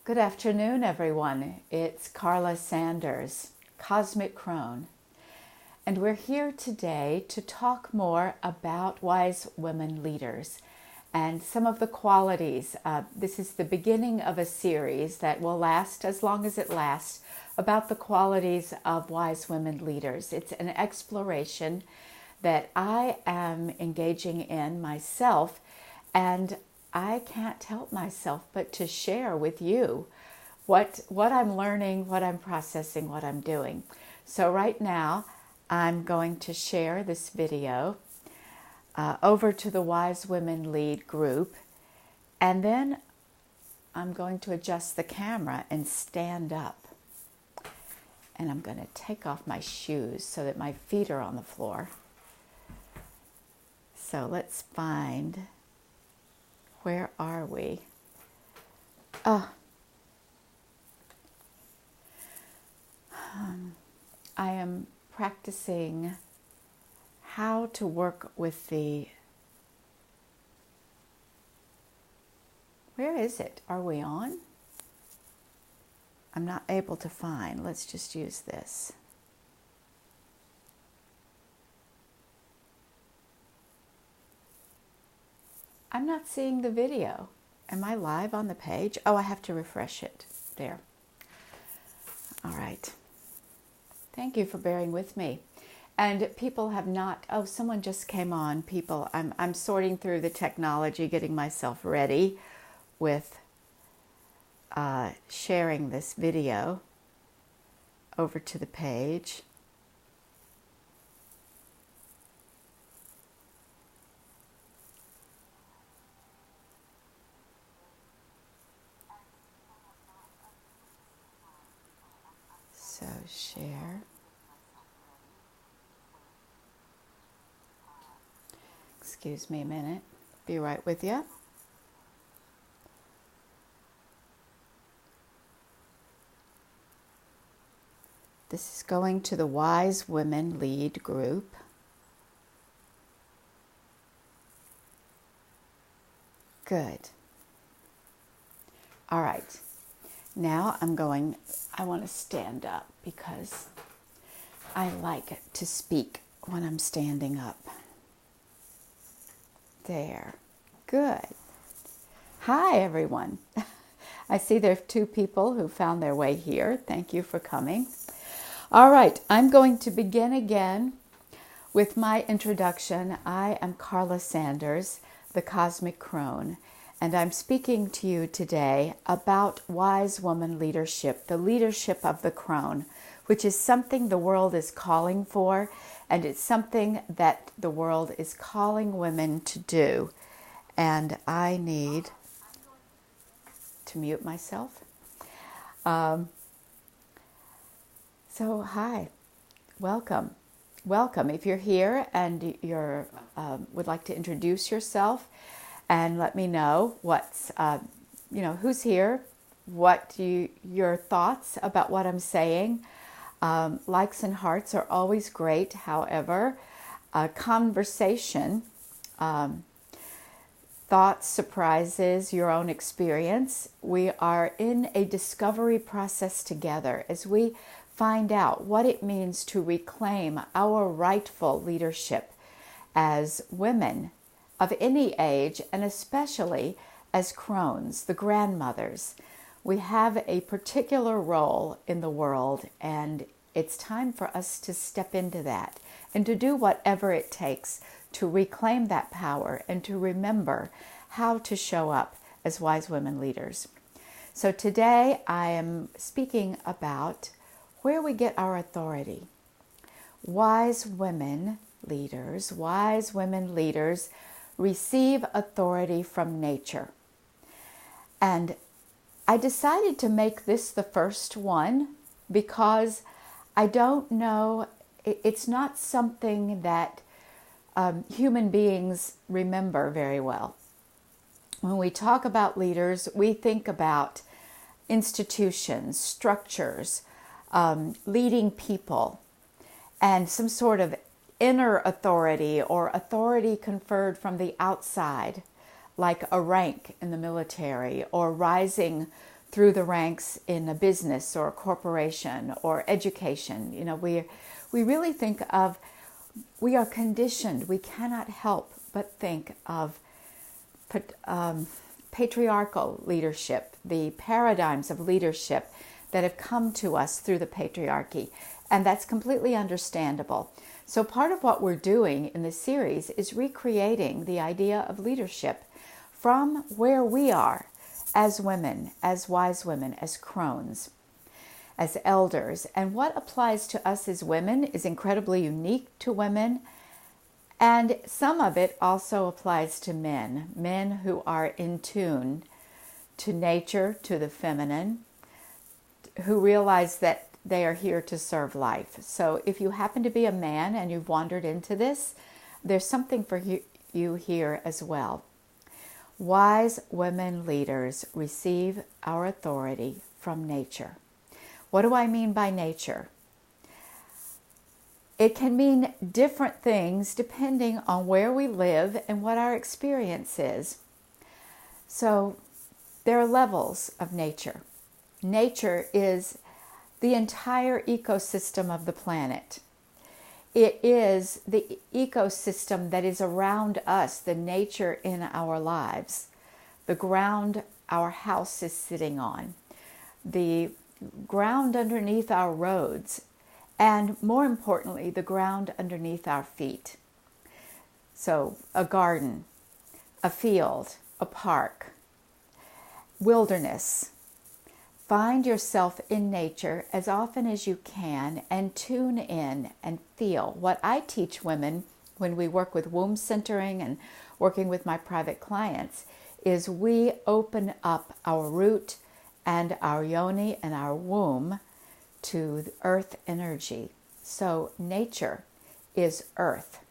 Good afternoon, everyone. It's Carla Sanders, Cosmic Crone, and we're here today to talk more about wise women leaders and some of the qualities. This is the beginning of a series that will last as long as it lasts about the qualities of wise women leaders. It's an exploration that I am engaging in myself, and I can't help myself but to share with you what I'm learning, what I'm processing, what I'm doing. So right now, I'm going to share this video over to the Wise Women Lead group, and then I'm going to adjust the camera and stand up. And I'm going to take off my shoes so that my feet are on the floor. So let's find... Where are we? I am practicing how to work with the... Where is it? Are we on? I'm not able to find. Let's just use this. I'm not seeing the video. Am I live on the page? Oh, I have to refresh it. There. All right. Thank you for bearing with me. And people have not... Oh, someone just came on. People, I'm sorting through the technology, getting myself ready with sharing this video over to the page. So share. Excuse me a minute. Be right with you. This is going to the Wise Women Lead group. Good. All right. Now I want to stand up because I like to speak when I'm standing up. There. Good. Hi, everyone. I see there are two people who found their way here. Thank you for coming. All right. I'm going to begin again with my introduction. I am Carla Sanders, the Cosmic Crone, and I'm speaking to you today about wise woman leadership, the leadership of the crone, which is something the world is calling for, and it's something that the world is calling women to do. And I need to mute myself. So hi, welcome. Welcome. If you're here and you're would like to introduce yourself and let me know what's, who's here, your thoughts about what I'm saying. Likes and hearts are always great. However, conversation, thoughts, surprises, your own experience. We are in a discovery process together as we find out what it means to reclaim our rightful leadership as women of any age, and especially as crones, the grandmothers. We have a particular role in the world, and it's time for us to step into that and to do whatever it takes to reclaim that power and to remember how to show up as wise women leaders. So today I am speaking about where we get our authority. Wise women leaders receive authority from nature. And I decided to make this the first one because I don't know, it's not something that human beings remember very well. When we talk about leaders, we think about institutions, structures, leading people, and some sort of inner authority or authority conferred from the outside, like a rank in the military or rising through the ranks in a business or a corporation or education. We really think of, we are conditioned, we cannot help but think of patriarchal leadership, the paradigms of leadership that have come to us through the patriarchy. And that's completely understandable. So part of what we're doing in this series is recreating the idea of leadership from where we are as women, as wise women, as crones, as elders. And what applies to us as women is incredibly unique to women. And some of it also applies to men who are in tune to nature, to the feminine, who realize that they are here to serve life. So if you happen to be a man and you've wandered into this, there's something for you here as well. Wise women leaders receive our authority from nature. What do I mean by nature? It can mean different things depending on where we live and what our experience is. So there are levels of nature. Nature is the entire ecosystem of the planet. It is the ecosystem that is around us, the nature in our lives, the ground our house is sitting on, the ground underneath our roads, and more importantly, the ground underneath our feet. So a garden, a field, a park, wilderness. Find yourself in nature as often as you can and tune in and feel. What I teach women when we work with womb centering and working with my private clients is we open up our root and our yoni and our womb to the earth energy. So nature is earth.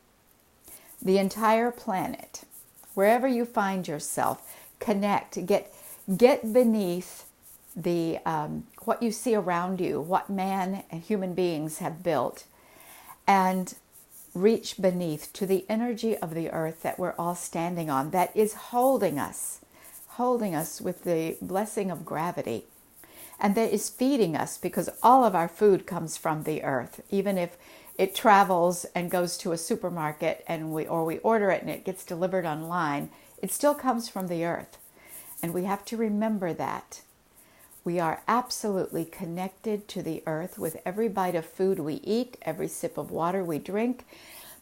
The entire planet, wherever you find yourself, connect, get beneath the what you see around you, what man and human beings have built, and reach beneath to the energy of the earth that we're all standing on, that is holding us with the blessing of gravity, and that is feeding us, because all of our food comes from the earth. Even if it travels and goes to a supermarket and we order it and it gets delivered online, it still comes from the earth. And we have to remember that. We are absolutely connected to the earth with every bite of food we eat, every sip of water we drink,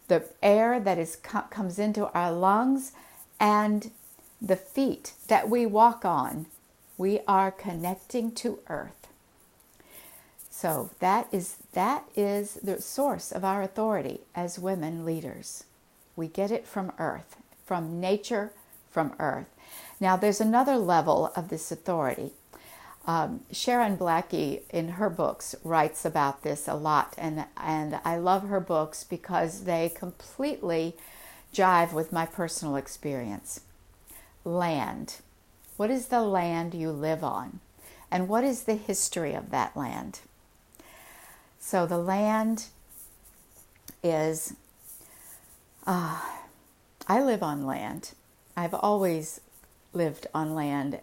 the air that comes into our lungs, and the feet that we walk on. We are connecting to earth. So that is the source of our authority as women leaders. We get it from earth, from nature, from earth. Now there's another level of this authority. Sharon Blackie in her books writes about this a lot, and I love her books because they completely jive with my personal experience. Land. What is the land you live on? And what is the history of that land? So the land is, I live on land. I've always lived on land.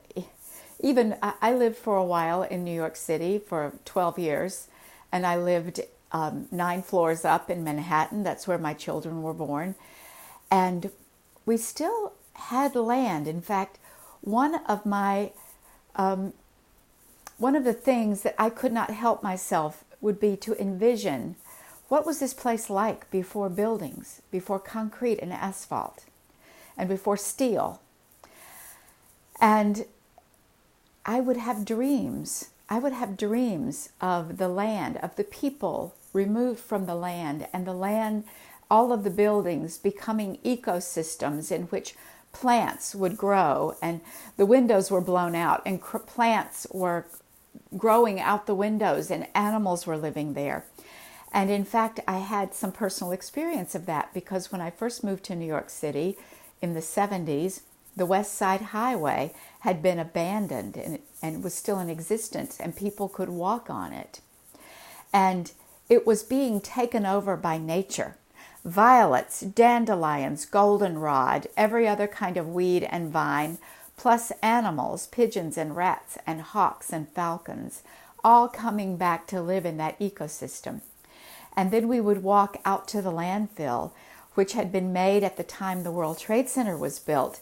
Even I lived for a while in New York City for 12 years, and I lived 9 floors up in Manhattan. That's where my children were born. And we still had land. In fact, one of the things that I could not help myself would be to envision, what was this place like before buildings, before concrete and asphalt, and before steel? And I would have dreams. I would have dreams of the land, of the people removed from the land, and the land, all of the buildings becoming ecosystems in which plants would grow, and the windows were blown out, and plants were growing out the windows, and animals were living there. And in fact, I had some personal experience of that, because when I first moved to New York City in the 70s, the West Side Highway had been abandoned and was still in existence, and people could walk on it. And it was being taken over by nature. Violets, dandelions, goldenrod, every other kind of weed and vine plus animals, pigeons and rats and hawks and falcons, all coming back to live in that ecosystem. And then we would walk out to the landfill, which had been made at the time the World Trade Center was built.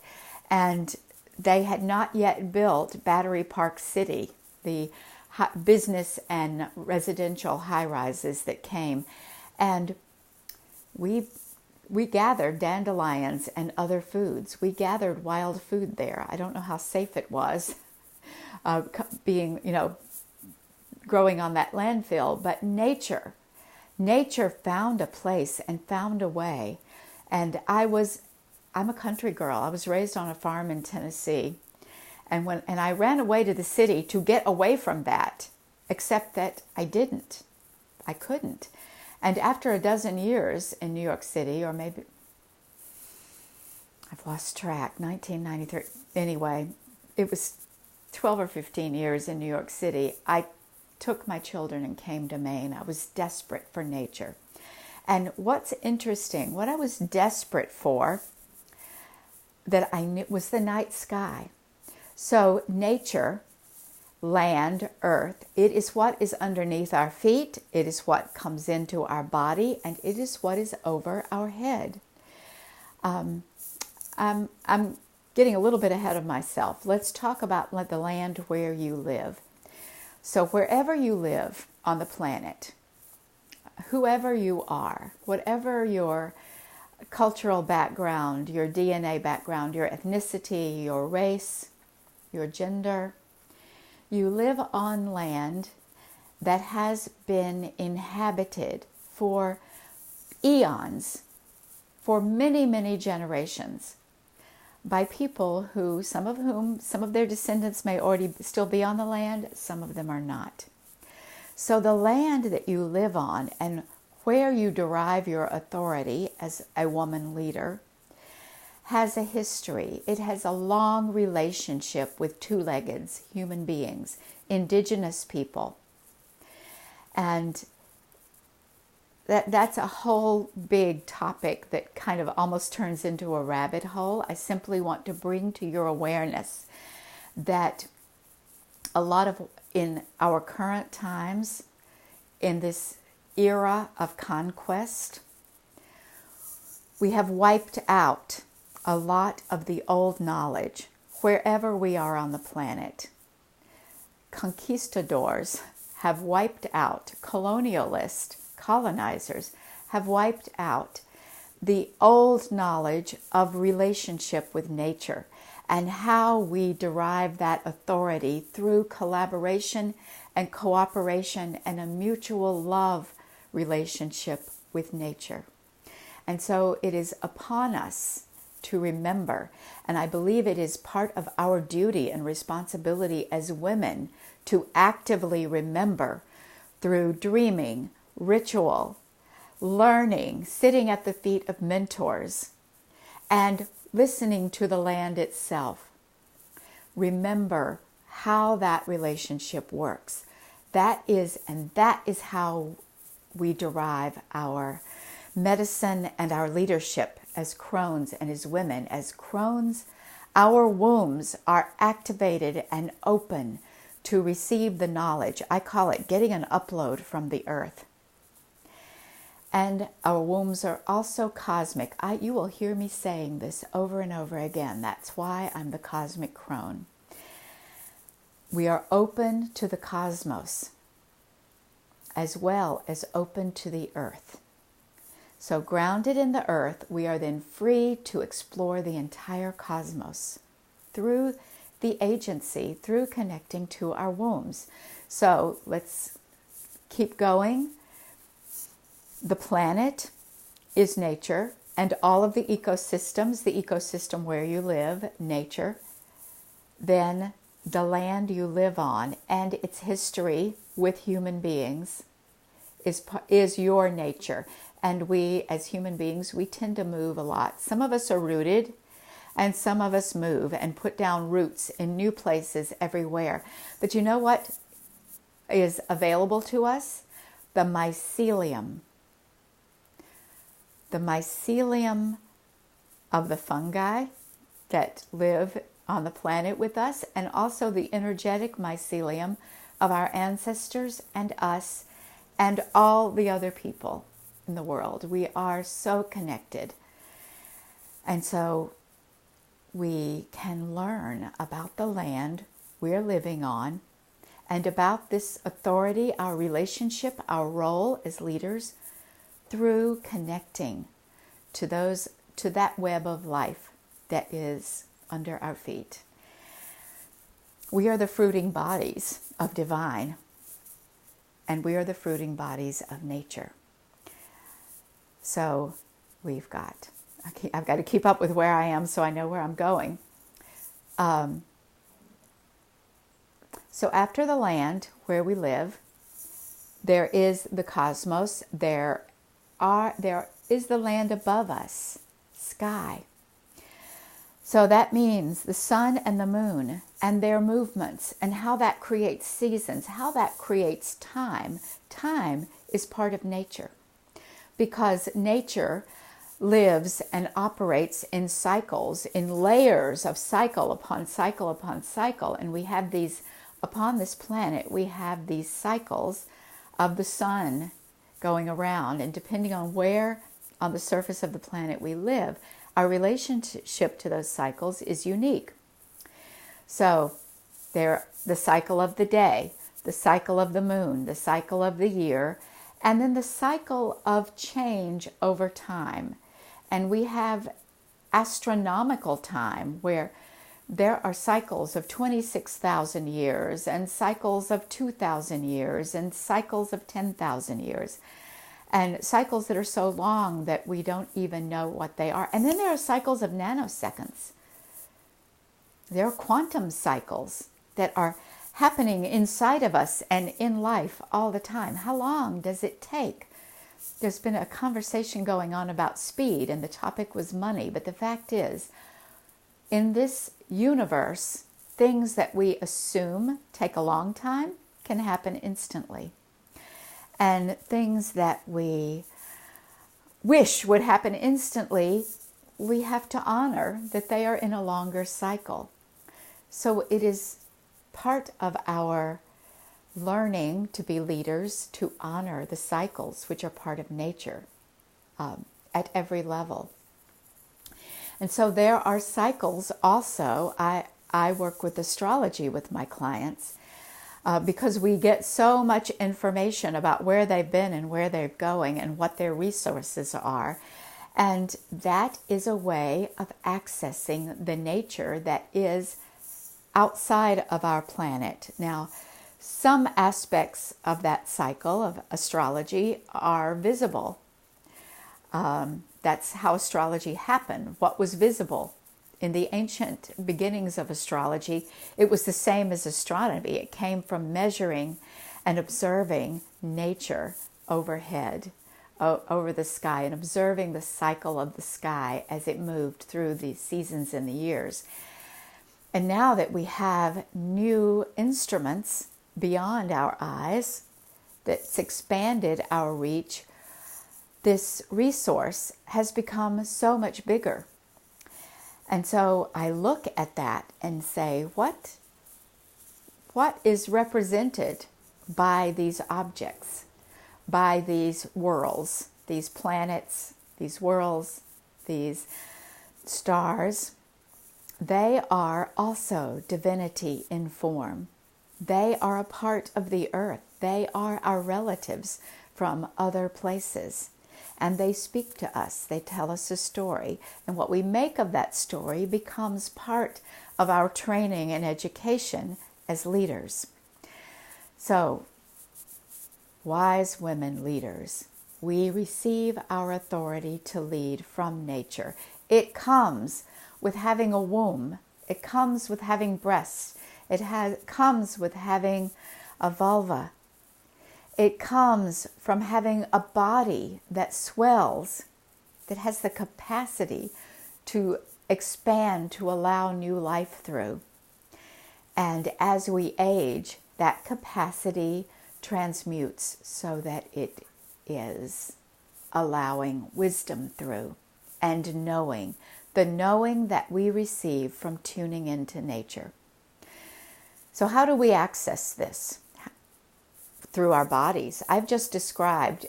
And they had not yet built Battery Park City, the business and residential high-rises that came. And we gathered dandelions and other foods. We gathered wild food there. I don't know how safe it was being, growing on that landfill, but nature found a place and found a way. And I'm a country girl. I was raised on a farm in Tennessee. And I ran away to the city to get away from that, except that I didn't. I couldn't. And after a dozen years in New York City, or maybe, I've lost track, 1993, anyway, it was 12 or 15 years in New York City, I took my children and came to Maine. I was desperate for nature. And what's interesting, what I was desperate for, that I knew, was the night sky. So nature, land, earth, it is what is underneath our feet, it is what comes into our body, and it is what is over our head. I'm getting a little bit ahead of myself. Let's talk about the land where you live. So wherever you live on the planet, whoever you are, whatever your cultural background, your DNA background, your ethnicity, your race, your gender, you live on land that has been inhabited for eons, for many, many generations, by people who, some of their descendants may already still be on the land, some of them are not. So the land that you live on and where you derive your authority as a woman leader has a history. It has a long relationship with two-leggeds, human beings, indigenous people. And that's a whole big topic that kind of almost turns into a rabbit hole. I simply want to bring to your awareness that a lot of, in our current times, in this era of conquest, we have wiped out a lot of the old knowledge wherever we are on the planet. Conquistadors have wiped out, colonialists, colonizers have wiped out the old knowledge of relationship with nature and how we derive that authority through collaboration and cooperation and a mutual love relationship with nature. And so it is upon us to remember, and I believe it is part of our duty and responsibility as women to actively remember through dreaming, ritual, learning, sitting at the feet of mentors, and listening to the land itself. Remember how that relationship works. That is how we derive our medicine and our leadership as crones and as women. As crones, our wombs are activated and open to receive the knowledge. I call it getting an upload from the earth. And our wombs are also cosmic. You will hear me saying this over and over again. That's why I'm the cosmic crone. We are open to the cosmos as well as open to the earth. So grounded in the earth, we are then free to explore the entire cosmos through the agency, through connecting to our wombs. So let's keep going. The planet is nature and all of the ecosystems, the ecosystem where you live, nature, then the land you live on and its history with human beings is your nature. And we, as human beings, we tend to move a lot. Some of us are rooted, and some of us move and put down roots in new places everywhere. But you know what is available to us? The mycelium. The mycelium of the fungi that live on the planet with us, and also the energetic mycelium of our ancestors and us and all the other people in the world. We are so connected. And so we can learn about the land we're living on and about this authority, our relationship, our role as leaders through connecting to that web of life that is under our feet. We are the fruiting bodies of divine, and we are the fruiting bodies of nature. So I've got to keep up with where I am so I know where I'm going. So after the land where we live, there is the cosmos. There is the land above us, sky. So that means the sun and the moon and their movements and how that creates seasons, how that creates time. Time is part of nature because nature lives and operates in cycles, in layers of cycle upon cycle upon cycle. And we have these, upon this planet, we have these cycles of the sun going around. And depending on where on the surface of the planet we live, our relationship to those cycles is unique. So the cycle of the day, the cycle of the moon, the cycle of the year, and then the cycle of change over time. And we have astronomical time where there are cycles of 26,000 years and cycles of 2,000 years and cycles of 10,000 years. And cycles that are so long that we don't even know what they are. And then there are cycles of nanoseconds. There are quantum cycles that are happening inside of us and in life all the time. How long does it take? There's been a conversation going on about speed, and the topic was money. But the fact is, in this universe, things that we assume take a long time can happen instantly. And things that we wish would happen instantly, we have to honor that they are in a longer cycle. So it is part of our learning to be leaders to honor the cycles which are part of nature at every level. And so there are cycles also. I work with astrology with my clients. Because we get so much information about where they've been and where they're going and what their resources are. And that is a way of accessing the nature that is outside of our planet. Now, some aspects of that cycle of astrology are visible. That's how astrology happened. What was visible? In the ancient beginnings of astrology, it was the same as astronomy. It came from measuring and observing nature overhead, over the sky, and observing the cycle of the sky as it moved through the seasons and the years. And now that we have new instruments beyond our eyes, that's expanded our reach, this resource has become so much bigger. And so I look at that and say, what is represented by these objects, by these worlds, these planets, these worlds, these stars? They are also divinity in form. They are a part of the earth. They are our relatives from other places. And they speak to us. They tell us a story. And what we make of that story becomes part of our training and education as leaders. So, wise women leaders, we receive our authority to lead from nature. It comes with having a womb. It comes with having breasts. It comes with having a vulva. It comes from having a body that swells, that has the capacity to expand, to allow new life through. And as we age, that capacity transmutes so that it is allowing wisdom through and knowing the knowing that we receive from tuning into nature. So how do we access this? Through our bodies. I've just described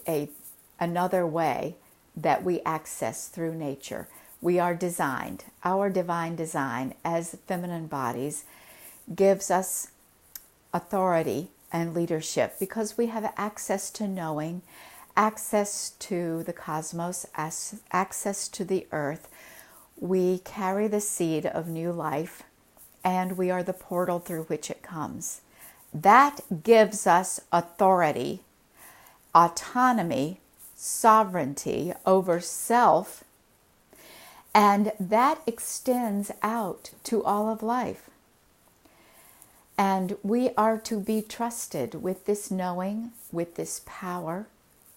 another way that we access through nature. We are designed, our divine design as feminine bodies gives us authority and leadership because we have access to knowing, access to the cosmos, access to the earth. We carry the seed of new life, and we are the portal through which it comes. That gives us authority, autonomy, sovereignty over self, and that extends out to all of life. And we are to be trusted with this knowing, with this power,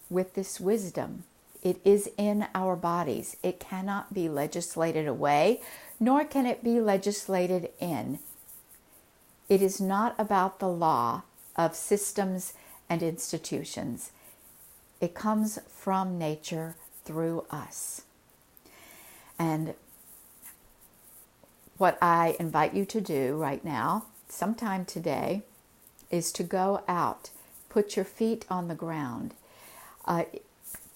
with this wisdom. It is in our bodies. It cannot be legislated away, nor can it be legislated in. It is not about the law of systems and institutions. It comes from nature through us. And what I invite you to do right now, sometime today, is to go out, put your feet on the ground,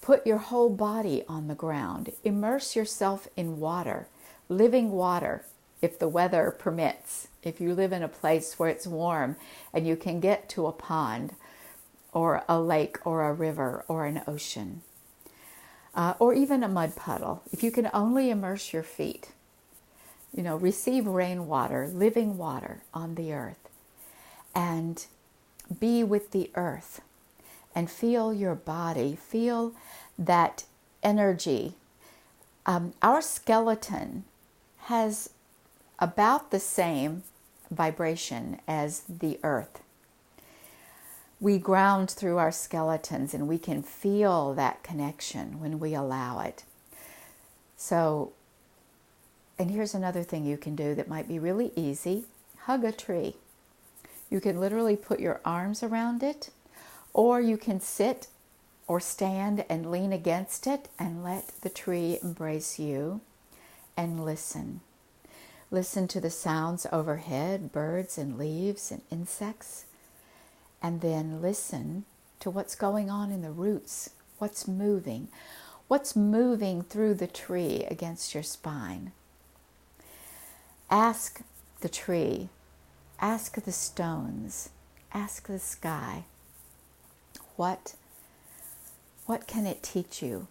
put your whole body on the ground, immerse yourself in water, living water, if the weather permits. If you live in a place where it's warm and you can get to a pond or a lake or a river or an ocean, or even a mud puddle, if you can only immerse your feet, receive rainwater, living water on the earth, and be with the earth and feel your body, feel that energy. Our skeleton has about the same vibration as the earth. We ground through our skeletons and we can feel that connection when we allow it. So, and here's another thing you can do that might be really easy. Hug a tree. You can literally put your arms around it, or you can sit or stand and lean against it and let the tree embrace you and listen. Listen to the sounds overhead, birds and leaves and insects. And then listen to what's going on in the roots, what's moving through the tree against your spine. Ask the tree, ask the stones, ask the sky, what can it teach you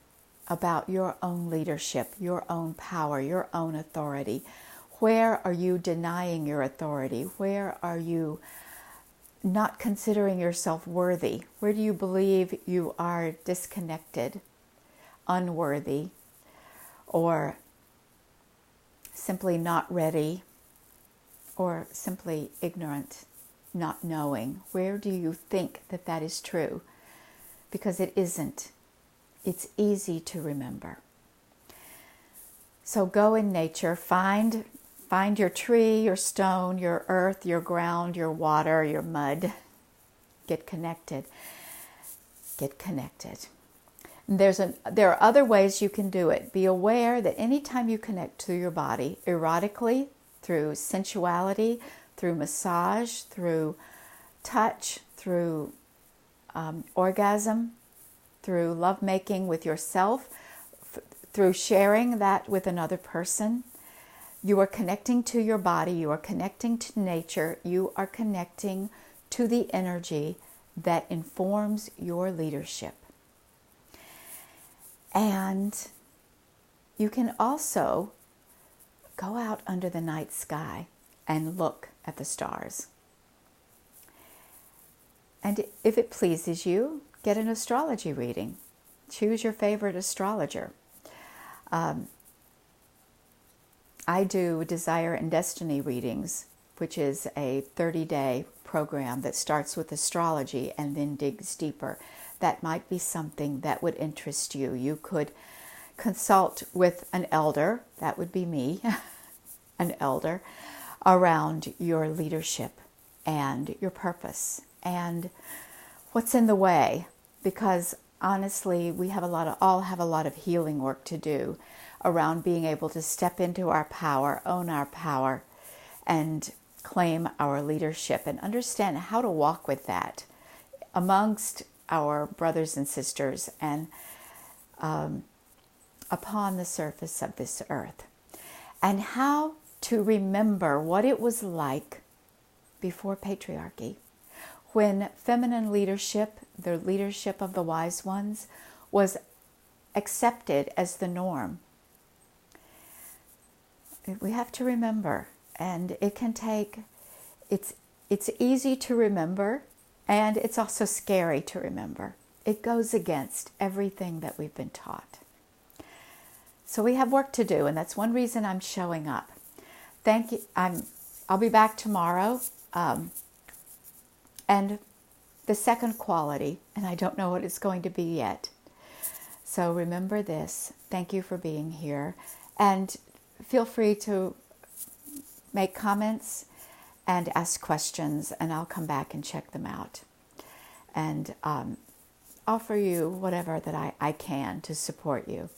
about your own leadership, your own power, your own authority? Where are you denying your authority? Where are you not considering yourself worthy? Where do you believe you are disconnected, unworthy, or simply not ready, or simply ignorant, not knowing? Where do you think that is true? Because it isn't. It's easy to remember. So go in nature, find your tree, your stone, your earth, your ground, your water, your mud. Get connected. Get connected. There are other ways you can do it. Be aware that anytime you connect to your body, erotically, through sensuality, through massage, through touch, through orgasm, through lovemaking with yourself, through sharing that with another person, you are connecting to your body, you are connecting to nature, you are connecting to the energy that informs your leadership. And you can also go out under the night sky and look at the stars. And if it pleases you, get an astrology reading. Choose your favorite astrologer. I do Desire and Destiny readings, which is a 30-day program that starts with astrology and then digs deeper. That might be something that would interest you. You could consult with an elder, that would be me, an elder, around your leadership and your purpose and what's in the way. Because honestly, we all have a lot of healing work to do around being able to step into our power, own our power, and claim our leadership and understand how to walk with that amongst our brothers and sisters and upon the surface of this earth. And how to remember what it was like before patriarchy, when feminine leadership, the leadership of the wise ones, was accepted as the norm. We have to remember, and it can take, it's easy to remember, and it's also scary to remember. It goes against everything that we've been taught. So we have work to do, and that's one reason I'm showing up. Thank you. I'll be back tomorrow. And the second quality, and I don't know what it's going to be yet. So remember this. Thank you for being here. And feel free to make comments and ask questions, and I'll come back and check them out. And offer you whatever that I can to support you.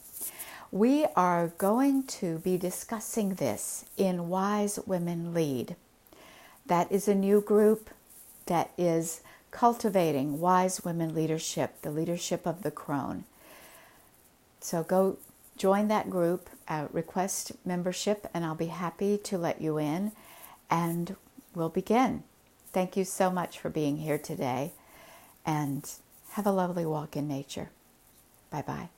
We are going to be discussing this in Wise Women Lead. That is a new group that is cultivating wise women leadership, the leadership of the crone. So go join that group, request membership, and I'll be happy to let you in, and we'll begin. Thank you so much for being here today, and have a lovely walk in nature. Bye-bye.